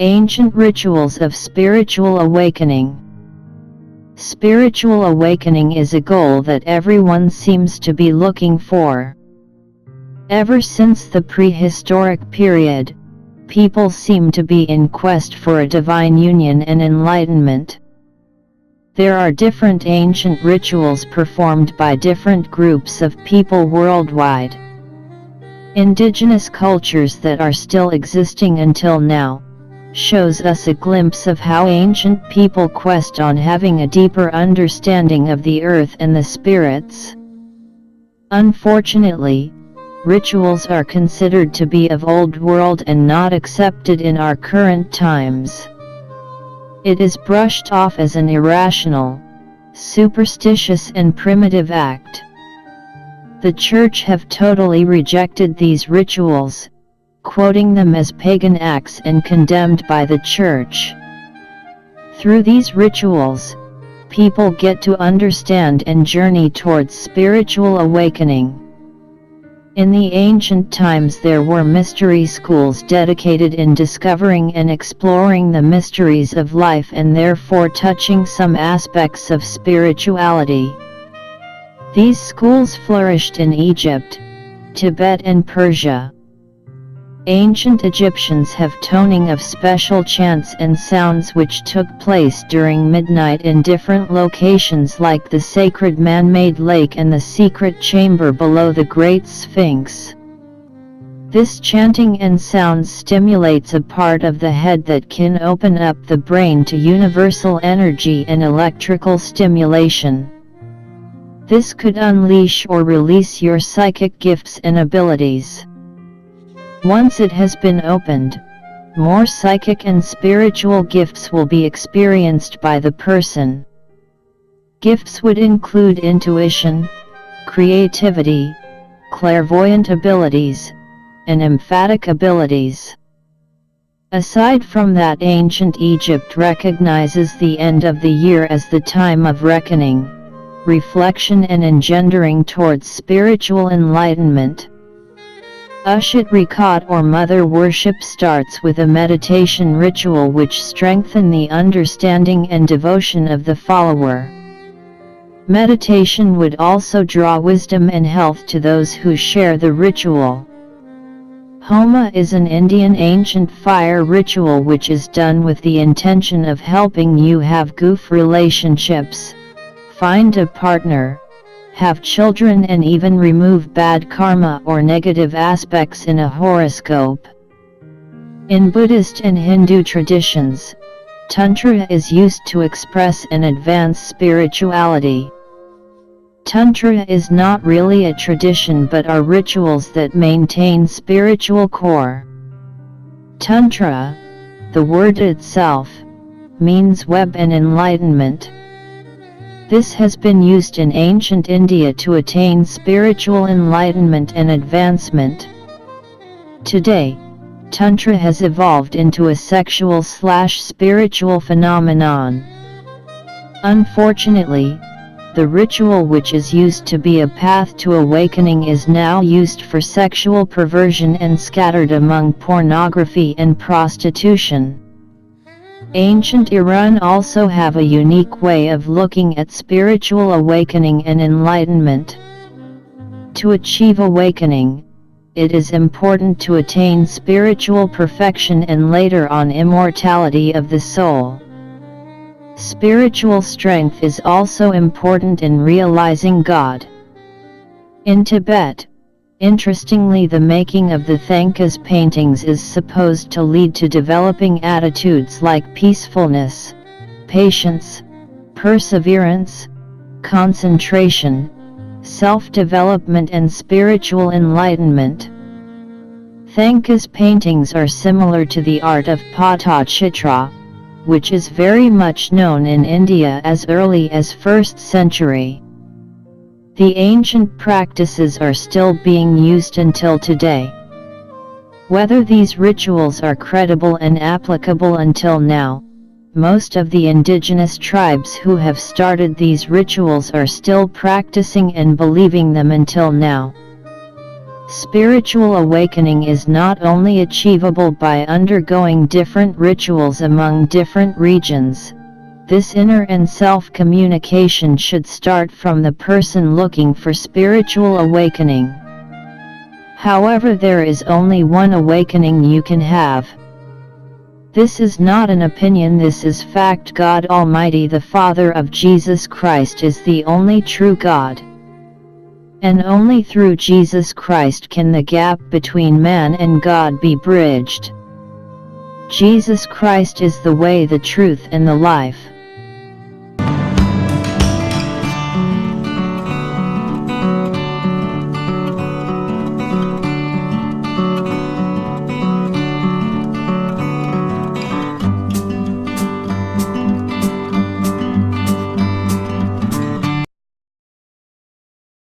Ancient rituals of spiritual awakening. Spiritual awakening is a goal that everyone seems to be looking for. Ever since the prehistoric period, people seem to be in quest for a divine union and enlightenment. There are different ancient rituals performed by different groups of people worldwide. Indigenous cultures that are still existing until now shows us a glimpse of how ancient people quest on having a deeper understanding of the earth and the spirits. Unfortunately, rituals are considered to be of old world and not accepted in our current times. It is brushed off as an irrational, superstitious and primitive act. The Church have totally rejected these rituals, quoting them as pagan acts and condemned by the Church. Through these rituals, people get to understand and journey towards spiritual awakening. In the ancient times there were mystery schools dedicated in discovering and exploring the mysteries of life and therefore touching some aspects of spirituality. These schools flourished in Egypt, Tibet and Persia. Ancient Egyptians have toning of special chants and sounds which took place during midnight in different locations like the sacred man-made lake and the secret chamber below the Great Sphinx. This chanting and sounds stimulates a part of the head that can open up the brain to universal energy and electrical stimulation. This could unleash or release your psychic gifts and abilities. Once it has been opened, more psychic and spiritual gifts will be experienced by the person. Gifts would include intuition, creativity, clairvoyant abilities, and emphatic abilities. Aside from that, ancient Egypt recognizes the end of the year as the time of reckoning, reflection and engendering towards spiritual enlightenment. Ushet Rekhat or mother worship starts with a meditation ritual which strengthens the understanding and devotion of the follower. Meditation would also draw wisdom and health to those who share the ritual. Homa is an Indian ancient fire ritual which is done with the intention of helping you have good relationships, find a partner, have children and even remove bad karma or negative aspects in a horoscope. In Buddhist and Hindu traditions, Tantra is used to express and advance spirituality. Tantra is not really a tradition but are rituals that maintain spiritual core. Tantra, the word itself, means web and enlightenment. This has been used in ancient India to attain spiritual enlightenment and advancement. Today, Tantra has evolved into a sexual/spiritual phenomenon. Unfortunately, the ritual which is used to be a path to awakening is now used for sexual perversion and scattered among pornography and prostitution. Ancient Iran also have a unique way of looking at spiritual awakening and enlightenment. To achieve awakening, it is important to attain spiritual perfection and later on immortality of the soul. Spiritual strength is also important in realizing God. In Tibet, interestingly, the making of the Thangkas paintings is supposed to lead to developing attitudes like peacefulness, patience, perseverance, concentration, self-development and spiritual enlightenment. Thangkas paintings are similar to the art of Patachitra, which is very much known in India as early as 1st century. The ancient practices are still being used until today. Whether these rituals are credible and applicable until now, most of the indigenous tribes who have started these rituals are still practicing and believing them until now. Spiritual awakening is not only achievable by undergoing different rituals among different regions. This inner and self-communication should start from the person looking for spiritual awakening. However, there is only one awakening you can have. This is not an opinion, this is fact. God Almighty, the Father of Jesus Christ, is the only true God. And only through Jesus Christ can the gap between man and God be bridged. Jesus Christ is the way, the truth, and the life.